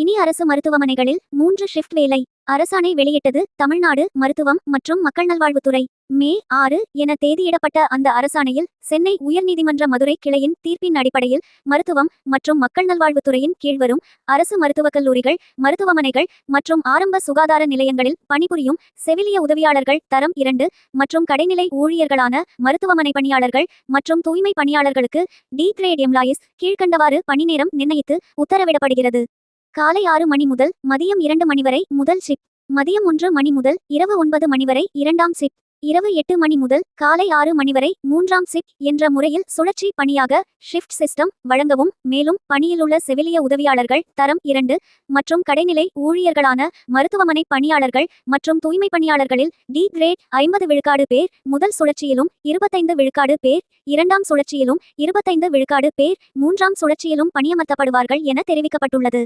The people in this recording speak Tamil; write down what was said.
இனி அரசு மருத்துவமனைகளில் 3 ஷிப்ட் வேலை அரசாணை வெளியிட்டது தமிழ்நாடு மருத்துவம் மற்றும் மக்கள் நல்வாழ்வுத்துறை. மே 6 என தேதியிடப்பட்ட அந்த அரசாணையில் சென்னை உயர்நீதிமன்ற மதுரை கிளையின் தீர்ப்பின் அடிப்படையில் மருத்துவம் மற்றும் மக்கள் நல்வாழ்வுத்துறையின் கீழ்வரும் அரசு மருத்துவக் கல்லூரிகள், மருத்துவமனைகள் மற்றும் ஆரம்ப சுகாதார நிலையங்களில் பணிபுரியும் செவிலிய உதவியாளர்கள் தரம் 2 மற்றும் கடைநிலை ஊழியர்களான மருத்துவமனை பணியாளர்கள் மற்றும் தூய்மை பணியாளர்களுக்கு டி கிரேட் எம்ப்ளாயீஸ் கீழ்க்கண்டவாறு பணிநேரம் நிர்ணயித்து உத்தரவிடப்படுகிறது. காலை 6 மணி முதல் மதியம் 2 மணி வரை முதல் ஷிப்ட், மதியம் 1 மணி முதல் இரவு 9 மணி வரை இரண்டாம் ஷிப்ட், இரவு 8 மணி முதல் காலை 6 மணி வரை மூன்றாம் ஷிப்ட் என்ற முறையில் சுழற்சி பணியாக ஷிப்ட் சிஸ்டம் வழங்கவும். மேலும் பணியில் உள்ள செவிலிய உதவியாளர்கள் தரம் 2 மற்றும் கடைநிலை ஊழியர்களான மருத்துவமனை பணியாளர்கள் மற்றும் தூய்மை பணியாளர்களில் டி கிரேட் 50 விழுக்காடு பேர் முதல் சுழற்சியிலும் 25 விழுக்காடு பேர் இரண்டாம் சுழற்சியிலும் 25 விழுக்காடு பேர் மூன்றாம் சுழற்சியிலும் பணியமர்த்தப்படுவார்கள் என தெரிவிக்கப்பட்டுள்ளது.